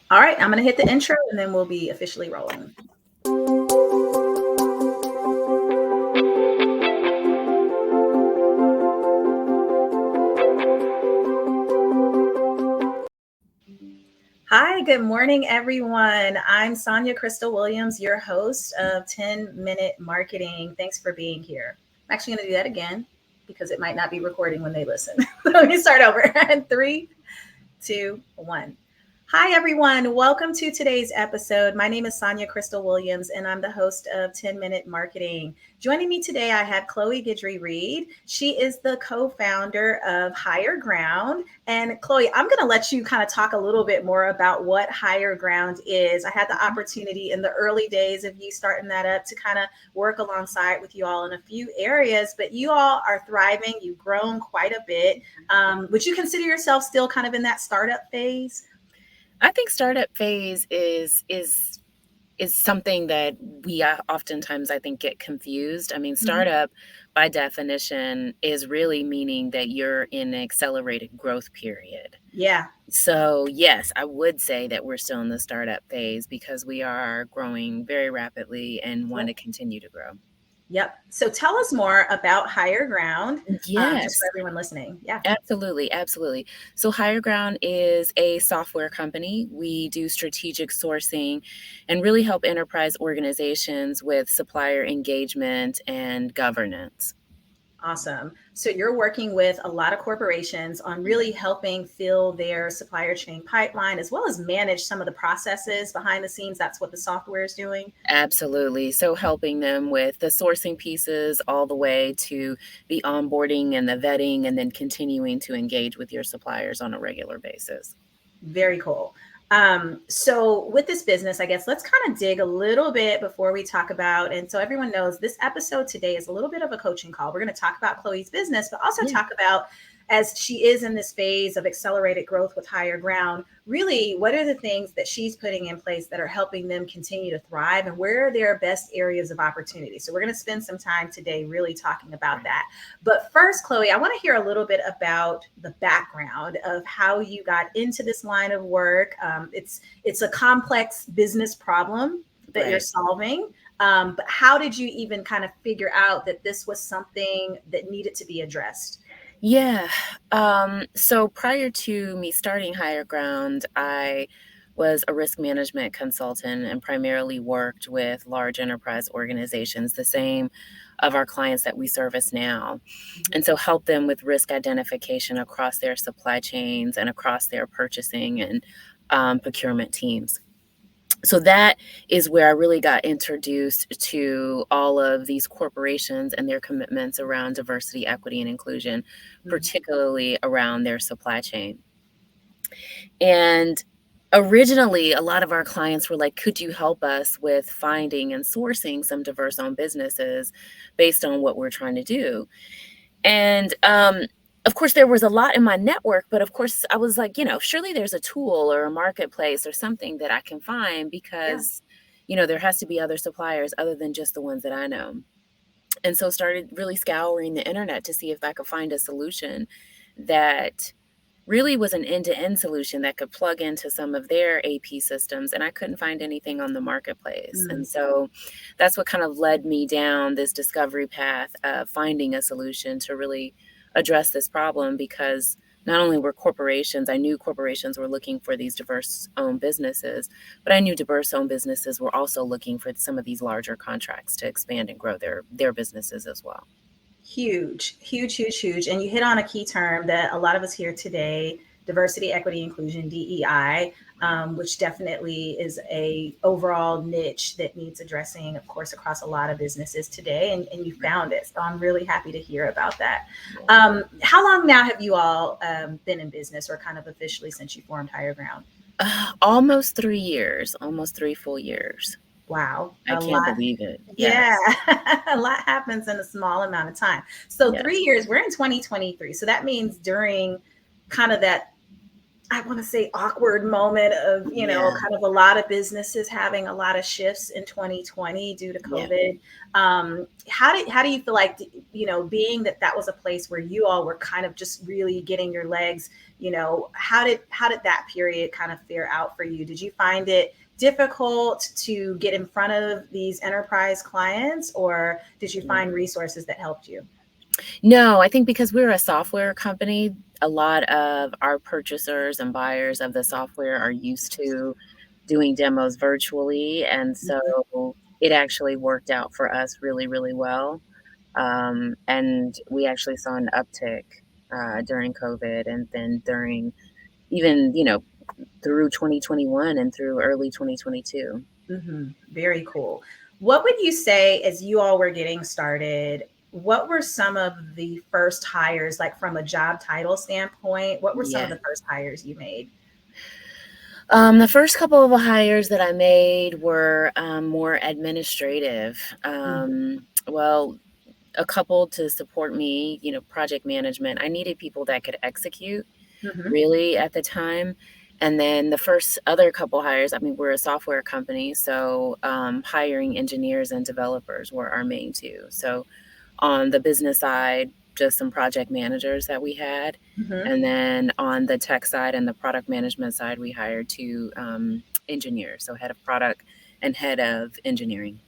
All right, I'm going to hit the intro and then we'll be officially rolling. Hi, good morning, everyone. I'm Sonja Crystal Williams, your host of 10-Minute Marketing. Thanks for being here. I'm actually going to do that again because it might not be recording when they listen. Let me start over. 3, 2, 1. Hi, everyone. Welcome to today's episode. My name is Sonja Crystal Williams, and I'm the host of 10-Minute Marketing. Joining me today, I have Cloe Guidry-Reed. She is the co-founder of Higher Ground. And Chloe, I'm going to let you kind of talk a little bit more about what Higher Ground is. I had the opportunity in the early days of you starting that up to kind of work alongside with you all in a few areas, but you all are thriving. You've grown quite a bit. Would you consider yourself still kind of in that startup phase? I think startup phase is something that we oftentimes, I think, get confused. I mean, startup by definition is really meaning that you're in an accelerated growth period. Yeah. So yes, I would say that we're still in the startup phase because we are growing very rapidly and want to continue to grow. Yep. So tell us more about Higher Ground, Yes. just for everyone listening. Yeah. Absolutely. Absolutely. So Higher Ground is a software company. We do strategic sourcing and really help enterprise organizations with supplier engagement and governance. Awesome. So you're working with a lot of corporations on really helping fill their supplier chain pipeline, as well as manage some of the processes behind the scenes. That's what the software is doing. Absolutely. So helping them with the sourcing pieces all the way to the onboarding and the vetting, and then continuing to engage with your suppliers on a regular basis. Very cool. So with this business, I guess let's kind of dig a little bit before we talk about, and so everyone knows this episode today is a little bit of a coaching call. We're going to talk about Chloe's business, but also talk about, as she is in this phase of accelerated growth with Higher Ground, really what are the things that she's putting in place that are helping them continue to thrive, and where are their best areas of opportunity. So we're going to spend some time today really talking about that. But first, Chloe, I want to hear a little bit about the background of how you got into this line of work. It's a complex business problem that you're solving. But how did you even kind of figure out that this was something that needed to be addressed? Yeah. So prior to me starting Higher Ground, I was a risk management consultant and primarily worked with large enterprise organizations, the same of our clients that we service now. And so help them with risk identification across their supply chains and across their purchasing and procurement teams. So that is where I really got introduced to all of these corporations and their commitments around diversity, equity, and inclusion, particularly around their supply chain. And originally, a lot of our clients were like, could you help us with finding and sourcing some diverse-owned businesses based on what we're trying to do? And of course, there was a lot in my network, but of course, I was like, surely there's a tool or a marketplace or something that I can find because, there has to be other suppliers other than just the ones that I know. And so started really scouring the internet to see if I could find a solution that really was an end-to-end solution that could plug into some of their AP systems. And I couldn't find anything on the marketplace. And so that's what kind of led me down this discovery path of finding a solution to really address this problem, because not only were corporations, I knew corporations were looking for these diverse-owned businesses, but I knew diverse-owned businesses were also looking for some of these larger contracts to expand and grow their businesses as well. Huge. And you hit on a key term that a lot of us hear today: diversity, equity, inclusion, DEI, which definitely is a overall niche that needs addressing, of course, across a lot of businesses today. And you found it. So I'm really happy to hear about that. How long now have you all been in business, or kind of officially since you formed Higher Ground? Almost 3 years, almost 3 full years. Wow. I can't believe it. Yes. Yeah. A lot happens in a small amount of time. So 3 years, we're in 2023. So that means during kind of that I want to say awkward moment of, Yeah. kind of a lot of businesses having a lot of shifts in 2020 due to Yeah. COVID. How do you feel like, being that was a place where you all were kind of just really getting your legs, how did that period kind of fare out for you? Did you find it difficult to get in front of these enterprise clients, or did you Yeah. find resources that helped you? No, I think because we're a software company, a lot of our purchasers and buyers of the software are used to doing demos virtually, and so Mhm. it actually worked out for us really, really well. And we actually saw an uptick during COVID, and then during even through 2021 and through early 2022. Very cool. What would you say as you all were getting started? What were some of the first hires, like from a job title standpoint? What were some of Yeah. the first hires you made? The first couple of hires that I made were more administrative. Well, a couple to support me, project management. I needed people that could execute Mm-hmm. really at the time. And then the first other couple hires, I mean, we're a software company, so hiring engineers and developers were our main two. So on the business side, just some project managers that we had. Mm-hmm. And then on the tech side and the product management side, we hired two engineers, so head of product and head of engineering.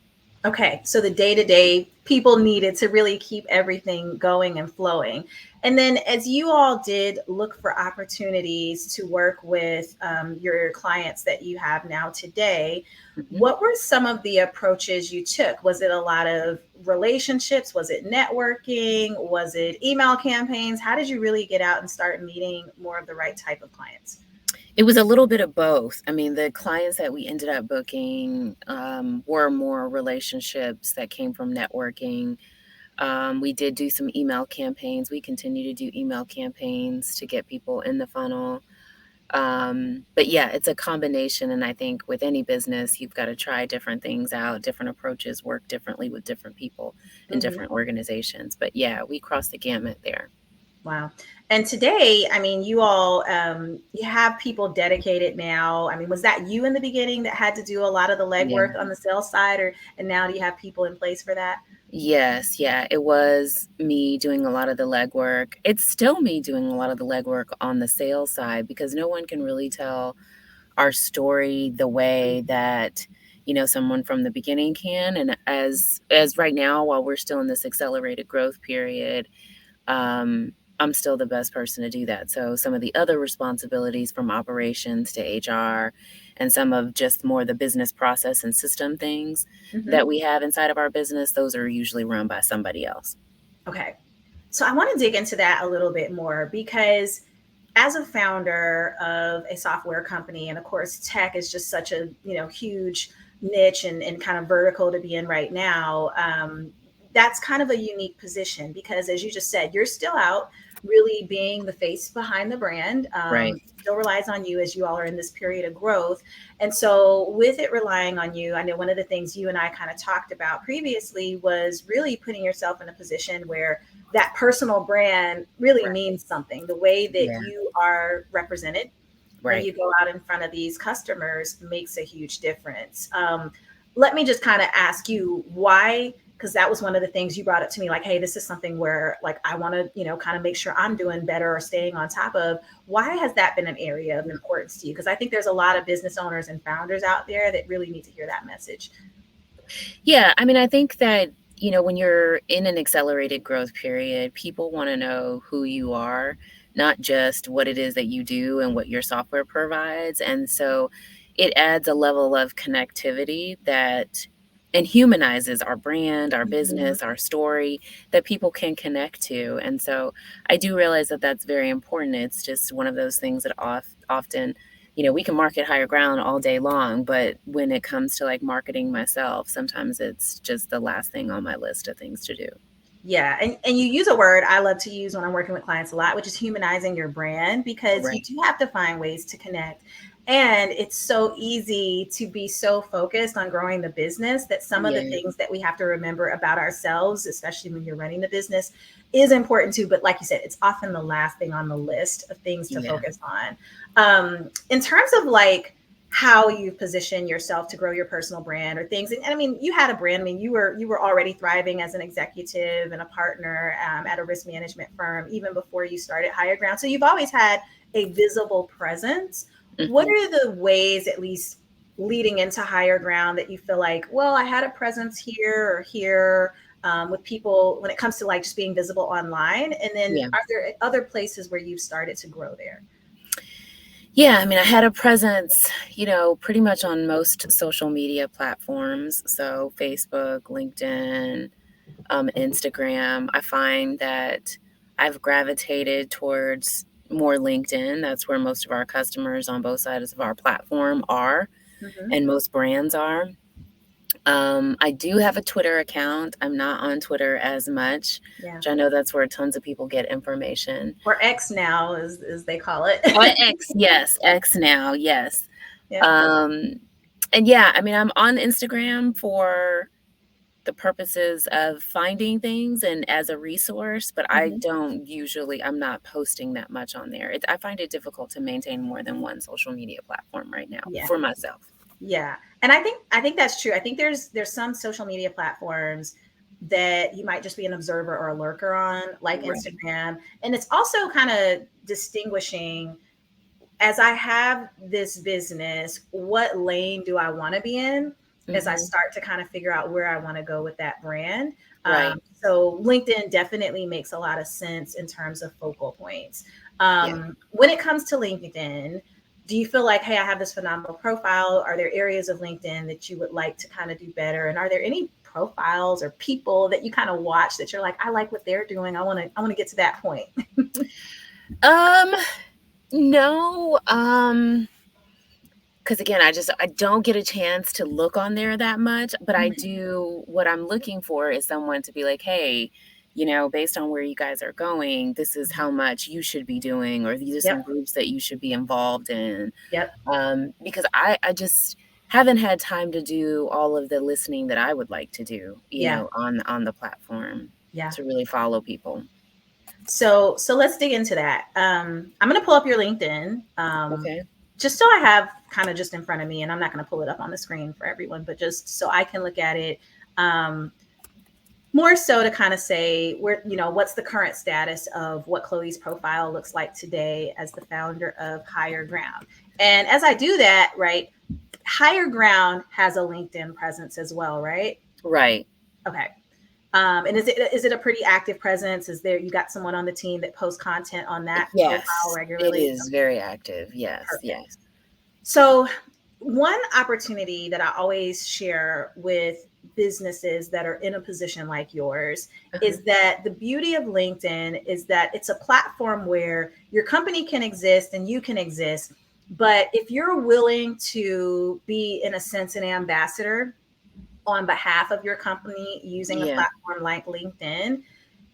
Okay, so the day to day people needed to really keep everything going and flowing. And then, as you all did look for opportunities to work with your clients that you have now today, Mhm. what were some of the approaches you took? Was it a lot of relationships? Was it networking? Was it email campaigns? How did you really get out and start meeting more of the right type of clients? It was a little bit of both. I mean, the clients that we ended up booking were more relationships that came from networking. We did do some email campaigns. We continue to do email campaigns to get people in the funnel. But yeah, it's a combination. And I think with any business, you've got to try different things out. Different approaches work differently with different people and Mm-hmm. different organizations. But yeah, we crossed the gamut there. Wow. And today, I mean, you all, you have people dedicated now. I mean, was that you in the beginning that had to do a lot of the Yeah. legwork on the sales side, or and now do you have people in place for that? Yes, yeah, it was me doing a lot of the legwork. It's still me doing a lot of the legwork on the sales side because no one can really tell our story the way that someone from the beginning can. And as right now, while we're still in this accelerated growth period, um, I'm still the best person to do that. So some of the other responsibilities from operations to HR and some of just more the business process and system things Hmm. that we have inside of our business, those are usually run by somebody else. Okay. So I want to dig into that a little bit more because as a founder of a software company, and of course, tech is just such a huge niche and kind of vertical to be in right now. That's kind of a unique position because, as you just said, you're still out really being the face behind the brand. Right. Still relies on you as you all are in this period of growth. And so, with it relying on you, I know one of the things you and I kind of talked about previously was really putting yourself in a position where that personal brand really Right. means something. The way that Yeah. you are represented when Right. you go out in front of these customers makes a huge difference. Let me just kind of ask you why, because that was one of the things you brought up to me, like, hey, this is something where like I want to, kind of make sure I'm doing better or staying on top of. Why has that been an area of importance to you? Because I think there's a lot of business owners and founders out there that really need to hear that message. Yeah, I mean, I think that, when you're in an accelerated growth period, people want to know who you are, not just what it is that you do and what your software provides. And so it adds a level of connectivity that and humanizes our brand, our Mhm. business, our story that people can connect to. And so I do realize that that's very important. It's just one of those things that often we can market higher ground all day long, but when it comes to like marketing myself, sometimes it's just the last thing on my list of things to do. Yeah, and you use a word I love to use when I'm working with clients a lot, which is humanizing your brand because you Right. do have to find ways to connect. And it's so easy to be so focused on growing the business that some of the Yeah. things that we have to remember about ourselves, especially when you're running the business, is important too. But like you said, it's often the last thing on the list of things to Yeah. focus on. In terms of like how you position yourself to grow your personal brand or things, and I mean, you had a brand. I mean, you were already thriving as an executive and a partner at a risk management firm even before you started Higher Ground. So you've always had a visible presence. What Mhm. are the ways, at least leading into Higher Ground, that you feel like, well, I had a presence here or here with people when it comes to like just being visible online? And then Yeah. are there other places where you've started to grow there? Yeah, I mean, I had a presence, pretty much on most social media platforms. So Facebook, LinkedIn, Instagram. I find that I've gravitated towards more LinkedIn. That's where most of our customers on both sides of our platform are, Mm-hmm. and most brands are. I do have a Twitter account. I'm not on Twitter as much, Yeah. which I know that's where tons of people get information. Or X now, as they call it. Oh, X, yes, X now, yes. Yeah. Um, and yeah, I mean, I'm on Instagram for the purposes of finding things and as a resource, but Mm-hmm. I'm not posting that much on there. I find it difficult to maintain more than one social media platform right now Yeah. for myself. Yeah. And I think that's true. I think there's some social media platforms that you might just be an observer or a lurker on, like Right. Instagram. And it's also kind of distinguishing, as I have this business, what lane do I want to be in as I Hmm. start to kind of figure out where I want to go with that brand. Right. So LinkedIn definitely makes a lot of sense in terms of focal points. Yeah. When it comes to LinkedIn, do you feel like, hey, I have this phenomenal profile? Are there areas of LinkedIn that you would like to kind of do better? And are there any profiles or people that you kind of watch that you're like, I like what they're doing. I want to get to that point. Um, no. Because again, I don't get a chance to look on there that much, but I do. What I'm looking for is someone to be like, hey, based on where you guys are going, this is how much you should be doing, or these are some Yep. groups that you should be involved in. Yep. Because I just haven't had time to do all of the listening that I would like to do, Yeah. on the platform Yeah. to really follow people. So let's dig into that. I'm going to pull up your LinkedIn, Okay. just so I have kind of just in front of me, and I'm not going to pull it up on the screen for everyone, but just so I can look at it. Um, More so to kind of say where, what's the current status of what Chloe's profile looks like today as the founder of Higher Ground. And as I do that, right, Higher Ground has a LinkedIn presence as well, right? Right. Okay. And is it a pretty active presence? Is there, you got someone on the team that posts content on that profile Yes, it regularly? is very active. Yes, Perfect. yes. So, one opportunity that I always share with businesses that are in a position like yours Uh-huh. is that the beauty of LinkedIn is that it's a platform where your company can exist and you can exist. But if you're willing to be, in a sense, an ambassador on behalf of your company using a Yeah. platform like LinkedIn,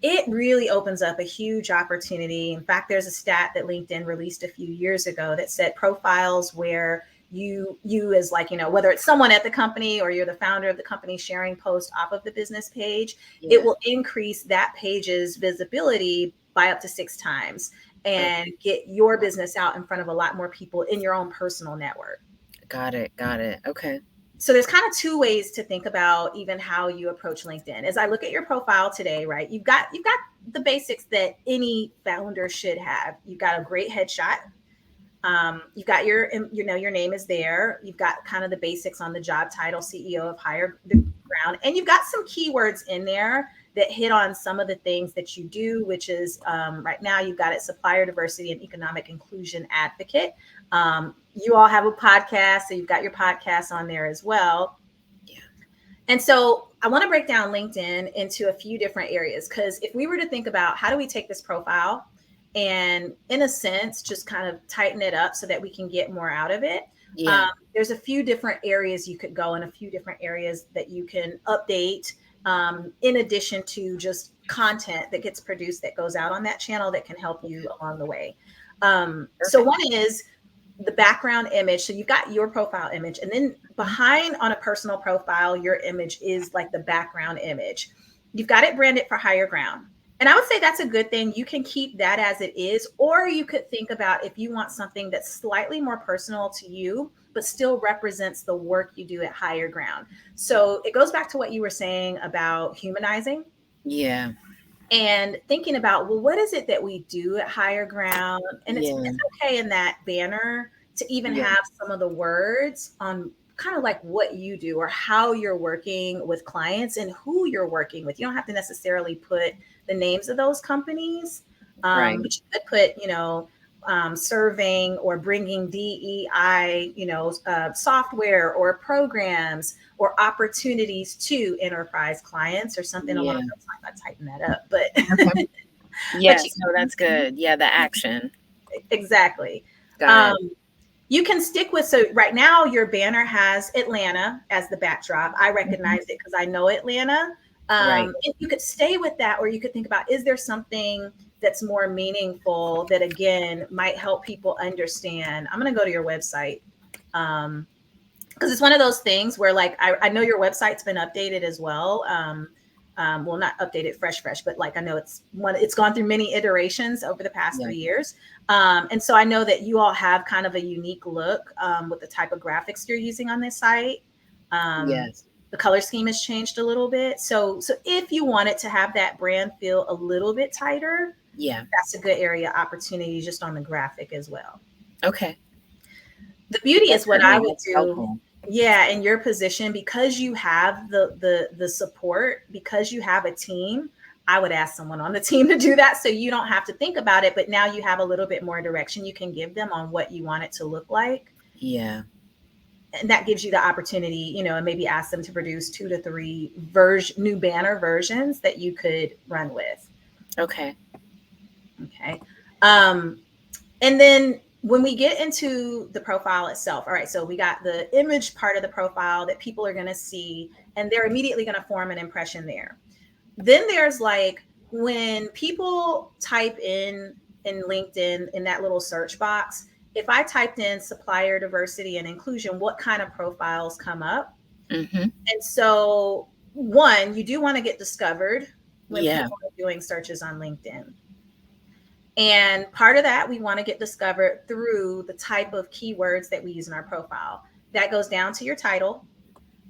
it really opens up a huge opportunity. In fact, there's a stat that LinkedIn released a few years ago that said profiles where you as, like, whether it's someone at the company or you're the founder of the company sharing posts off of the business page, it Yeah. will increase that page's visibility by up to 6 times and Okay. get your business out in front of a lot more people in your own personal network. Got it. Got it. Okay. So there's kind of two ways to think about even how you approach LinkedIn. As I look at your profile today, right? You've got the basics that any founder should have. You've got a great headshot. You've got your name is there. You've got kind of the basics on the job title, CEO of Higher Ground, and you've got some keywords in there that hit on some of the things that you do, which is, right now you've got it, supplier diversity and economic inclusion advocate. You all have a podcast, so you've got your podcast on there as well. Yeah. And so I want to break down LinkedIn into a few different areas, because if we were to think about how do we take this profile and, in a sense, just kind of tighten it up so that we can get more out of it, Yeah. there's a few different areas you could go and a few different areas that you can update, in addition to just content that gets produced that goes out on that channel that can help you Okay. along the way. So Perfect. one is, the background image. So you've got your profile image, and then behind on a personal profile, your image is like the background image. You've got it branded for Higher Ground. And I would say that's a good thing. You can keep that as it is, or you could think about if you want something that's slightly more personal to you, but still represents the work you do at Higher Ground. So it goes back to what you were saying about humanizing. Yeah. And thinking about, well, what is it that we do at Higher Ground? And it's Yeah. okay in that banner to even Yeah. have some of the words on kind of like what you do or how you're working with clients and who you're working with. You don't have to necessarily put the names of those companies, Right. but you could put, serving or bringing DEI, software or programs or opportunities to enterprise clients or something along Yeah. those lines. I tighten that up, but Okay. but Yes. No, that's good. Yeah. The action. exactly. Got Um, it. you can stick with, so right now your banner has Atlanta as the backdrop. I Mhm. recognize it because I know Atlanta. Right. And you could stay with that, or you could think about, is there something that's more meaningful that again might help people understand? I'm going to go to your website. Because it's one of those things where like I know your website's been updated as well. Well, not updated fresh, but like I know it's gone through many iterations over the past Yeah. 3 years. And so I know that you all have kind of a unique look with the type of graphics you're using on this site. Yes. The color scheme has changed a little bit. So if you wanted to have that brand feel a little bit tighter, Yeah. that's a good area of opportunity just on the graphic as well. Okay. The beauty That's is what I great. would That's do. helpful. Yeah, in your position, because you have the support, because you have a team, I would ask someone on the team to do that so you don't have to think about it, but now you have a little bit more direction you can give them on what you want it to look like. Yeah. And that gives you the opportunity, and maybe ask them to produce 2 to 3 new banner versions that you could run with. Okay. Okay. Um, And then when we get into the profile itself, all right, so we got the image part of the profile that people are going to see, and they're immediately going to form an impression there. Then there's like when people type in LinkedIn in that little search box, if I typed in supplier diversity and inclusion, what kind of profiles come up? Mm-hmm. And so, one, you do want to get discovered when Yeah. people are doing searches on LinkedIn. And part of that, we want to get discovered through the type of keywords that we use in our profile. That goes down to your title.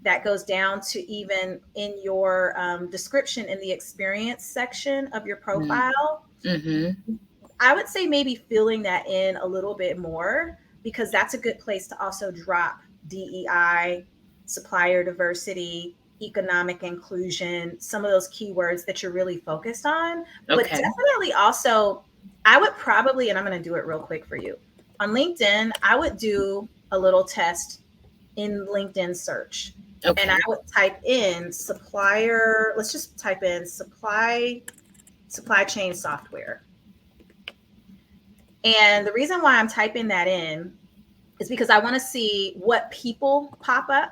That goes down to even in your description in the experience section of your profile. Mm-hmm. I would say maybe filling that in a little bit more because that's a good place to also drop DEI, supplier diversity, economic inclusion, some of those keywords that you're really focused on. But Okay. definitely also, I would probably, and I'm going to do it real quick for you. On LinkedIn, I would do a little test in LinkedIn search. And I Okay. would type in supplier, let's just type in supply chain software. And the reason why I'm typing that in is because I want to see what people pop up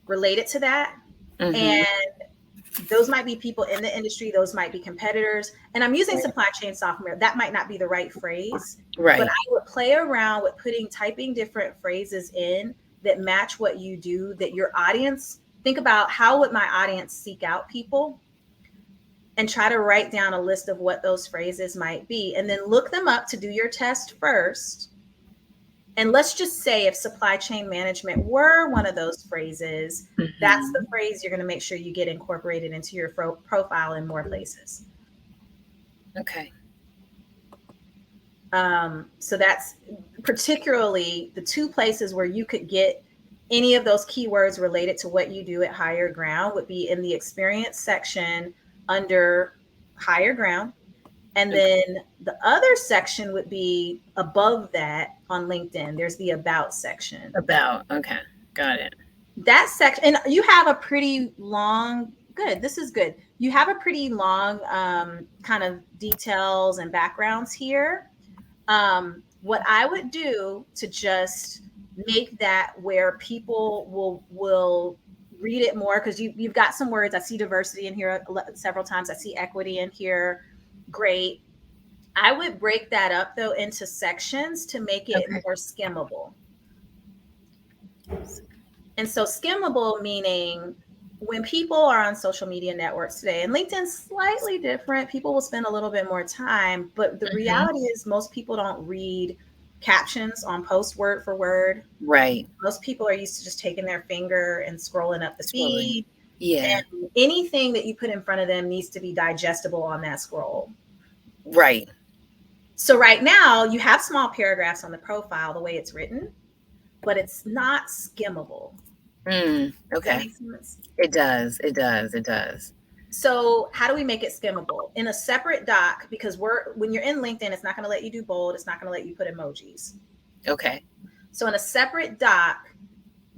related to that. Mm-hmm. And those might be people in the industry, those might be competitors. And I'm using Right. supply chain software. That might not be the right phrase, but Right. I would play around with typing different phrases in that match what you do, that your audience, think about how would my audience seek out people, and try to write down a list of what those phrases might be, and then look them up to do your test first. And let's just say if supply chain management were one of those phrases, that's the Mm-hmm. phrase you're going to make sure you get incorporated into your profile in more places. Okay. So that's particularly the 2 places where you could get any of those keywords related to what you do at Higher Ground would be in the experience section under Higher Ground. And Okay. then the other section would be above that on LinkedIn. There's the about section. About. Okay. Got it. That section, and you have a pretty long, good, this is good. You have a pretty long kind of details and backgrounds here. What I would do to just make that where people will read it more, because you've got some words. I see diversity in here several times. I see equity in here. Great. I would break that up though into sections to make it Okay. more skimmable. And so skimmable meaning when people are on social media networks today, and LinkedIn's slightly different, people will spend a little bit more time, but the Hmm. reality is most people don't read captions on post word for word. Right. Most people are used to just taking their finger and scrolling up the Scrolling. feed. Yeah. And anything that you put in front of them needs to be digestible on that scroll. Right. So right now you have small paragraphs on the profile the way it's written, but it's not skimmable. Does that Okay. make sense? It does. It does. It does. So how do we make it skimmable? In a separate doc, because when you're in LinkedIn, it's not going to let you do bold. It's not going to let you put emojis. Okay. So in a separate doc,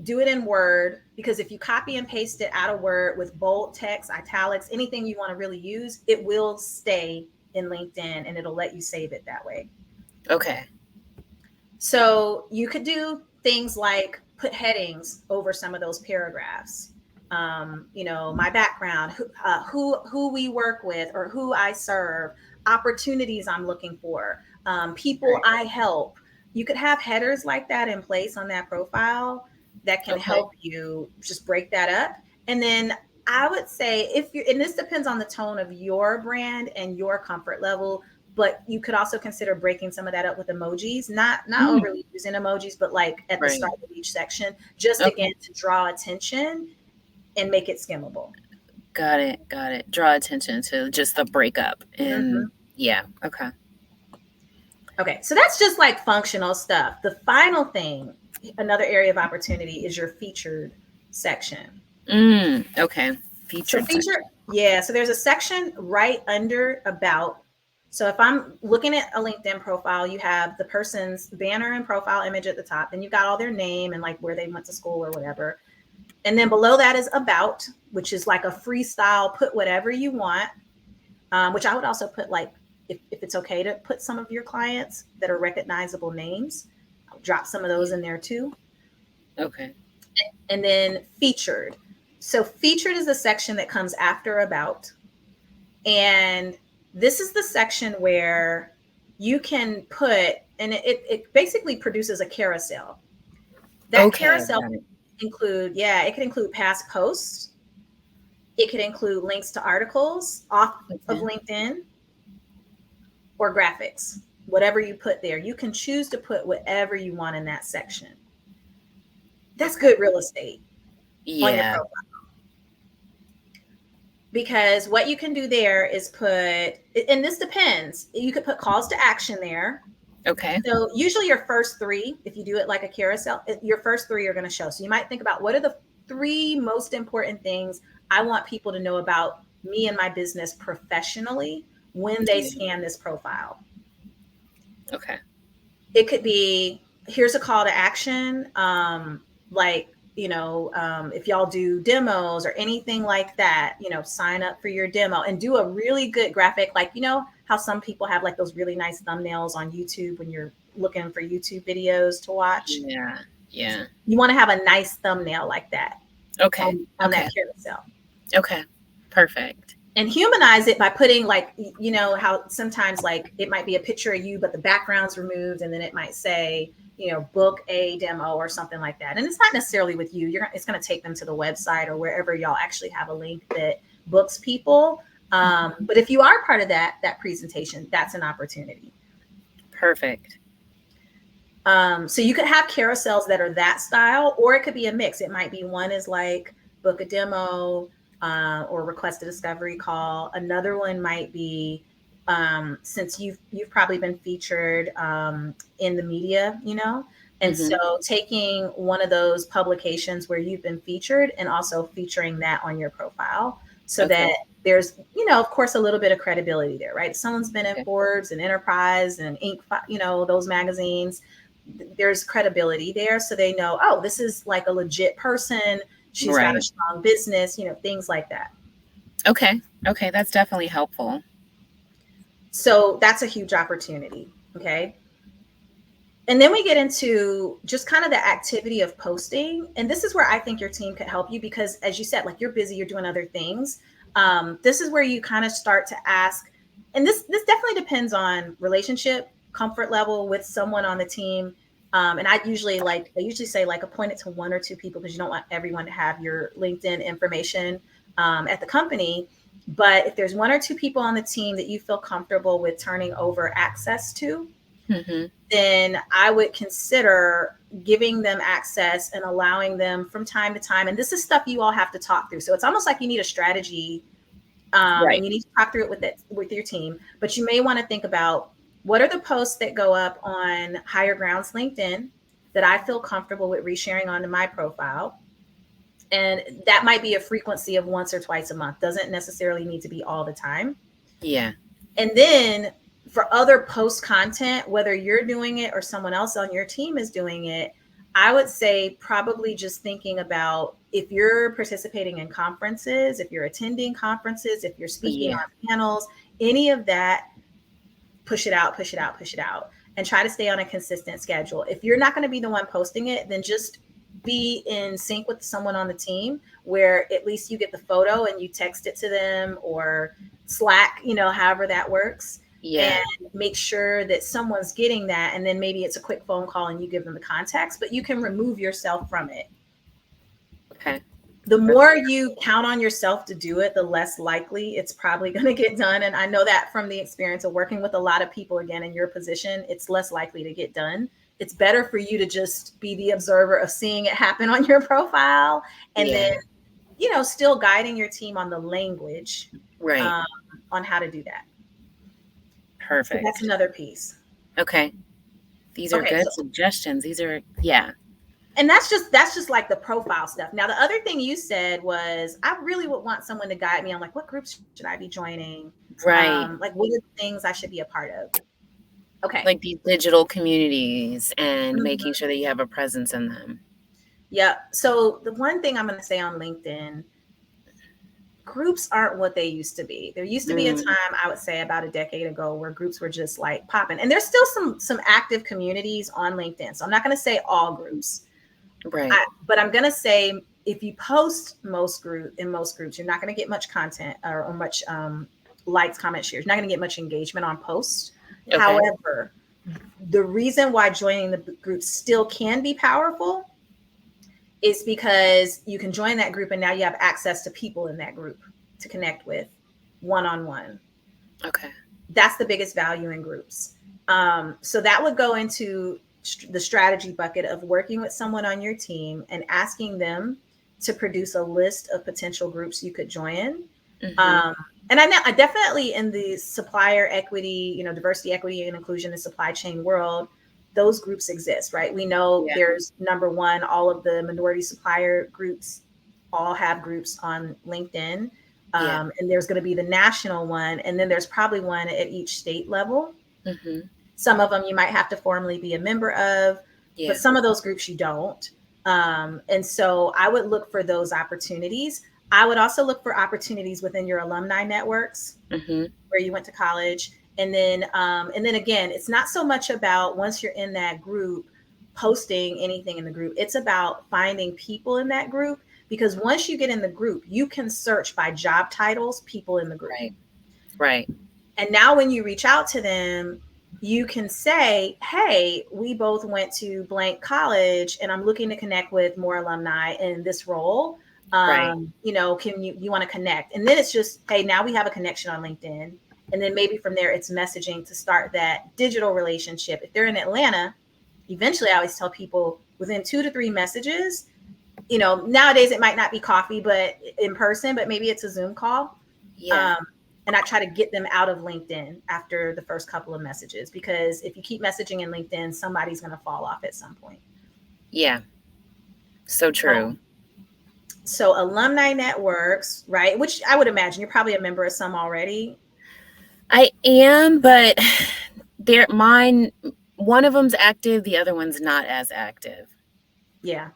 do it in Word, because if you copy and paste it out of Word with bold text, italics, anything you want to really use, it will stay in LinkedIn and it'll let you save it that way. Okay. So you could do things like put headings over some of those paragraphs. My background, who we work with or who I serve, opportunities I'm looking for, people Right. I help. You could have headers like that in place on that profile that can Okay. help you just break that up. And then I would say and this depends on the tone of your brand and your comfort level, but you could also consider breaking some of that up with emojis, not Mm, overly using emojis, but like at the right. start of each section, just Okay. again to draw attention and make it skimmable. Got it. Got it. Draw attention to just the breakup. Mm-hmm. And yeah. Okay. Okay, so that's just like functional stuff. The final thing, another area of opportunity, is your featured section. Okay. So Featured feature, section. yeah. So there's a section right under about. So if I'm looking at a LinkedIn profile, you have the person's banner and profile image at the top, then you've got all their name and like where they went to school or whatever. And then below that is about, which is like a freestyle, put whatever you want, which I would also put like, if it's okay to put some of your clients that are recognizable names, I'll drop some of those Yeah. in there too. Okay. And then featured. So featured is the section that comes after about. And this is the section where you can put, and it basically produces a carousel. That Okay. carousel Got it. it could include past posts. It could include links to articles off of Okay. LinkedIn or graphics, whatever you put there. You can choose to put whatever you want in that section. That's Okay. good real estate on your Yeah. profile. Because what you can do there is put, and this depends, you could put calls to action there. Okay. So usually your first three, if you do it like a carousel, your first three are going to show. So you might think about what are the three most important things I want people to know about me and my business professionally when they Yeah. scan this profile. Okay. It could be, here's a call to action, like, if y'all do demos or anything like that, sign up for your demo and do a really good graphic. Like, how some people have like those really nice thumbnails on YouTube when you're looking for YouTube videos to watch. Yeah. Yeah. You want to have a nice thumbnail like that Okay. on that Okay. carousel. Okay. Perfect. And humanize it by putting like, how sometimes like it might be a picture of you, but the background's removed. And then it might say, book a demo or something like that. And it's not necessarily with you. It's going to take them to the website or wherever y'all actually have a link that books people. But if you are part of that presentation, that's an opportunity. Perfect. So you could have carousels that are that style, or it could be a mix. It might be one is like book a demo, or request a discovery call. Another one might be, since you've probably been featured in the media, and Hmm. so taking one of those publications where you've been featured and also featuring that on your profile, so that Okay. there's, of course, a little bit of credibility there, right? If someone's been in Okay. Forbes and Enterprise and Inc., those magazines, there's credibility there, so they know, oh, this is like a legit person. She's got a Right. strong business, things like that. Okay. Okay. That's definitely helpful. So that's a huge opportunity. Okay. And then we get into just kind of the activity of posting. And this is where I think your team could help you, because as you said, like, you're busy, you're doing other things. This is where you kind of start to ask, and this definitely depends on relationship, comfort level with someone on the team. And I usually say like appoint it to one or two people because you don't want everyone to have your LinkedIn information at the company. But if there's one or two people on the team that you feel comfortable with turning over access to, then I would consider giving them access and allowing them from time to time. And this is stuff you all have to talk through. So it's almost like you need a strategy Right. and you need to talk through it with your team. But you may want to think about what are the posts that go up on Higher Ground's LinkedIn that I feel comfortable with resharing onto my profile. And that might be a frequency of once or twice a month. Doesn't necessarily need to be all the time. Yeah. And then for other post content, whether you're doing it or someone else on your team is doing it, I would say probably just thinking about if you're participating in conferences, if you're attending conferences, if you're speaking Yeah. on panels, any of that, push it out, push it out, push it out, and try to stay on a consistent schedule. If you're not going to be the one posting it, then just be in sync with someone on the team where at least you get the photo and you text it to them or Slack, however that works. Yeah. And make sure that someone's getting that. And then maybe it's a quick phone call and you give them the context, but you can remove yourself from it. Okay. The more you count on yourself to do it, the less likely it's probably going to get done. And I know that from the experience of working with a lot of people, again, in your position, it's less likely to get done. It's better for you to just be the observer of seeing it happen on your profile and then, still guiding your team on the language, right. On how to do that. Perfect. So that's another piece. Okay. These are good suggestions. These are, yeah. And that's just like the profile stuff. Now, the other thing you said was, I really would want someone to guide me on like, what groups should I be joining? Right. Like, what are the things I should be a part of? Okay. Like these digital communities and making sure that you have a presence in them. Yeah. So the one thing I'm going to say on LinkedIn, groups aren't what they used to be. There used to be a time, I would say about a decade ago, where groups were just like popping. And there's still some active communities on LinkedIn. So I'm not going to say all groups. Right. But I'm going to say if you post in most groups, you're not going to get much content or much likes, comments, shares. You're not going to get much engagement on posts. Okay. However, the reason why joining the group still can be powerful is because you can join that group and now you have access to people in that group to connect with one-on-one. Okay. That's the biggest value in groups. So that would go into the strategy bucket of working with someone on your team and asking them to produce a list of potential groups you could join. And I definitely in the supplier equity, diversity, equity, and inclusion in supply chain world, those groups exist, right? We know there's number one, all of the minority supplier groups all have groups on LinkedIn. And there's going to be the national one. And then there's probably one at each state level. Some of them you might have to formally be a member of, but some of those groups you don't. And so I would look for those opportunities. I would also look for opportunities within your alumni networks where you went to college. And then again, it's not so much about once you're in that group posting anything in the group. It's about finding people in that group, because once you get in the group, you can search by job titles, people in the group. Right. And now when you reach out to them, you can say, hey, we both went to blank college and I'm looking to connect with more alumni in this role. Can you want to connect? And then it's just, hey, now we have a connection on LinkedIn. And then maybe from there, it's messaging to start that digital relationship. If they're in Atlanta, eventually I always tell people within 2 to 3 messages, nowadays it might not be coffee, but in person, but maybe it's a Zoom call. And I try to get them out of LinkedIn after the first couple of messages, because if you keep messaging in LinkedIn, somebody's going to fall off at some point. Yeah. So true. So alumni networks, right? Which I would imagine you're probably a member of some already. I am, but one of them's active, the other one's not as active. Yeah.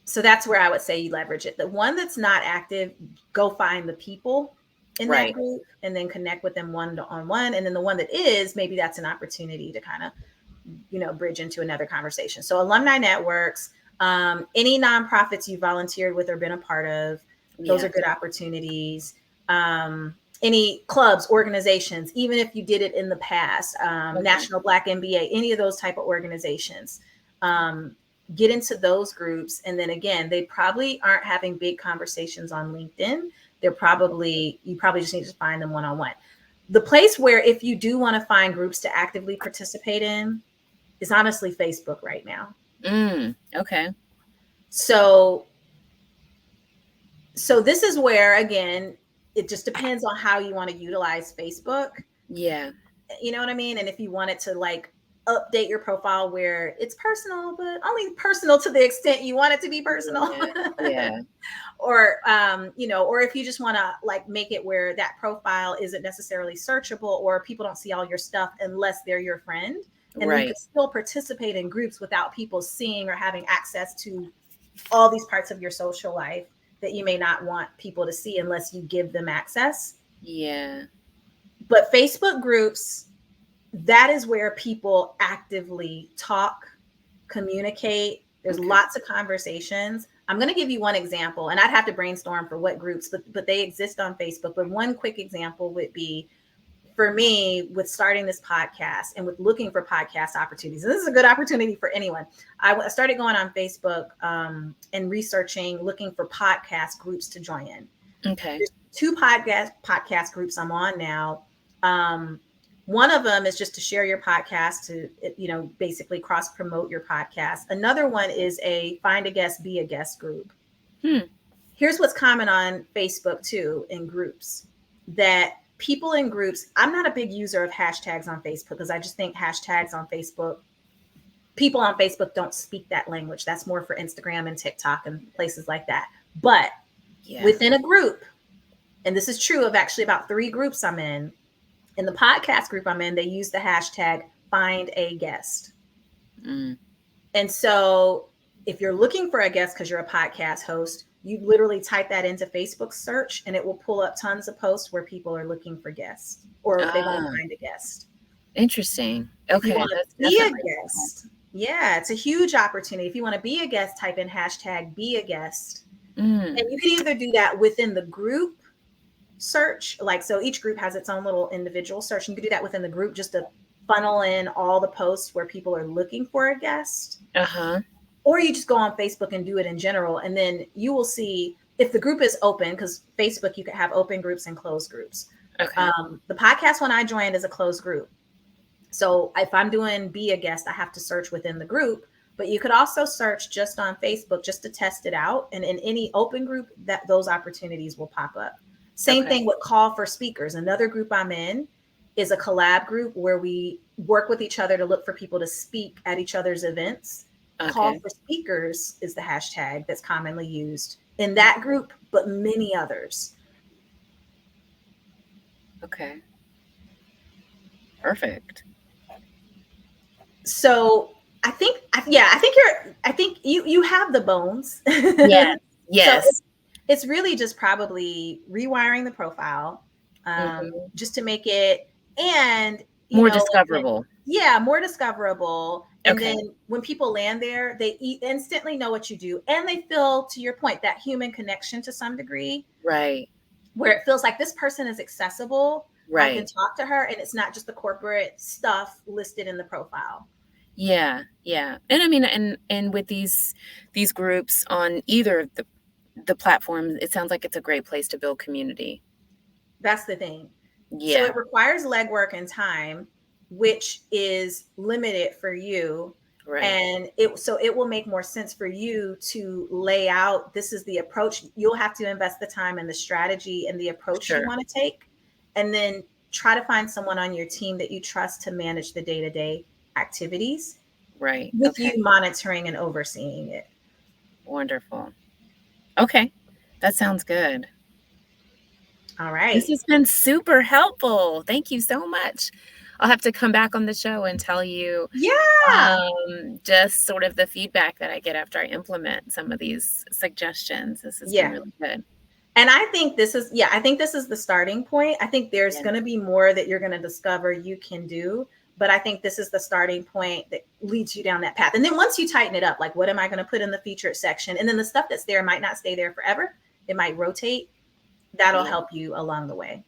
So that's where I would say you leverage it. The one that's not active, go find the people in that group and then connect with them one-on-one. And then the one that is, maybe that's an opportunity to kind of, bridge into another conversation. So alumni networks, any nonprofits you volunteered with or been a part of, those are good opportunities. any clubs, organizations, even if you did it in the past, National Black MBA, any of those type of organizations, get into those groups. And then again, they probably aren't having big conversations on LinkedIn. You probably just need to find them one-on-one. The place where, if you do want to find groups to actively participate in, is honestly Facebook right now. Okay. So this is where, again, it just depends on how you want to utilize Facebook. Yeah. You know what I mean? And if you want it to like update your profile where it's personal, but only personal to the extent you want it to be personal. Yeah. Or, or if you just want to like make it where that profile isn't necessarily searchable, or people don't see all your stuff unless they're your friend. And you can still participate in groups without people seeing or having access to all these parts of your social life that you may not want people to see unless you give them access. Yeah. But Facebook groups, that is where people actively talk, communicate. There's lots of conversations. I'm going to give you one example, and I'd have to brainstorm for what groups, but they exist on Facebook. But one quick example would be, for me, with starting this podcast and with looking for podcast opportunities. And this is a good opportunity for anyone. I started going on Facebook and researching, looking for podcast groups to join in. Okay. There's 2 podcast groups I'm on now. One of them is just to share your podcast, to, basically cross promote your podcast. Another one is a find a guest, be a guest group. Here's what's common on Facebook too, in groups, that people in groups, I'm not a big user of hashtags on Facebook because I just think hashtags on Facebook, people on Facebook don't speak that language. That's more for Instagram and TikTok and places like that. But within a group, and this is true of actually about 3 groups I'm in the podcast group I'm in, they use the hashtag find a guest. And so if you're looking for a guest because you're a podcast host, you literally type that into Facebook search and it will pull up tons of posts where people are looking for guests, or they want to find a guest. Interesting. Okay. If you want to be a guest. Yeah, it's a huge opportunity. If you want to be a guest, type in hashtag be a guest. And you can either do that within the group search, like, so each group has its own little individual search. And you can do that within the group just to funnel in all the posts where people are looking for a guest. Or you just go on Facebook and do it in general. And then you will see if the group is open, because Facebook, you can have open groups and closed groups. The podcast one I joined is a closed group. So if I'm doing be a guest, I have to search within the group, but you could also search just on Facebook just to test it out. And in any open group, that those opportunities will pop up. Same thing with call for speakers. Another group I'm in is a collab group where we work with each other to look for people to speak at each other's events. Call for speakers is the hashtag that's commonly used in that group, but many others. Okay. Perfect. So I think you have the bones. Yes. So it's really just probably rewiring the profile, just to make it more discoverable. More discoverable. And then when people land there, they instantly know what you do, and they feel, to your point, that human connection to some degree, right? Where it feels like this person is accessible. Right. I can talk to her, and it's not just the corporate stuff listed in the profile. Yeah. And I mean, and with these groups on either of the platforms, it sounds like it's a great place to build community. That's the thing. Yeah. So it requires legwork and time, which is limited for you. Right. And it will make more sense for you to lay out, this is the approach. You'll have to invest the time and the strategy and the approach you want to take, and then try to find someone on your team that you trust to manage the day-to-day activities. Right. With you monitoring and overseeing it. Wonderful. Okay. That sounds good. All right. This has been super helpful. Thank you so much. I'll have to come back on the show and tell you just sort of the feedback that I get after I implement some of these suggestions. This has been really good. And I think this is the starting point. I think there's going to be more that you're going to discover you can do, but I think this is the starting point that leads you down that path. And then once you tighten it up, like, what am I going to put in the featured section? And then the stuff that's there might not stay there forever. It might rotate. That'll help you along the way.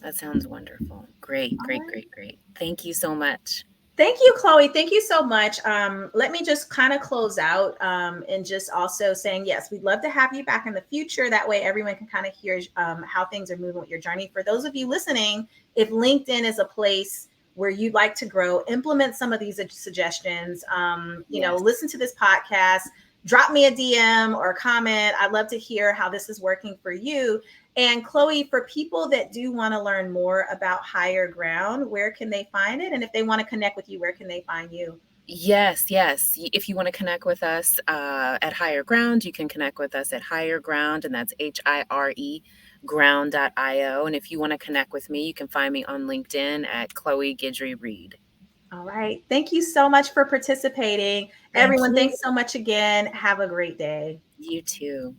That sounds wonderful. Great, All great, right. great, great. Thank you so much. Thank you, Chloe. Thank you so much. Let me just kind of close out and just also saying, yes, we'd love to have you back in the future. That way, everyone can kind of hear how things are moving with your journey. For those of you listening, if LinkedIn is a place where you'd like to grow, implement some of these suggestions. Yes. Listen to this podcast, drop me a DM or a comment. I'd love to hear how this is working for you. And Chloe, for people that do want to learn more about Higher Ground, where can they find it? And if they want to connect with you, where can they find you? Yes, yes. If you want to connect with us at Higher Ground, you can connect with us at Higher Ground, and that's HIRE ground.io. And if you want to connect with me, you can find me on LinkedIn at Cloe Guidry-Reed. All right. Thank you so much for participating. Thank Everyone, you. thanks so much again. Have a great day. You too.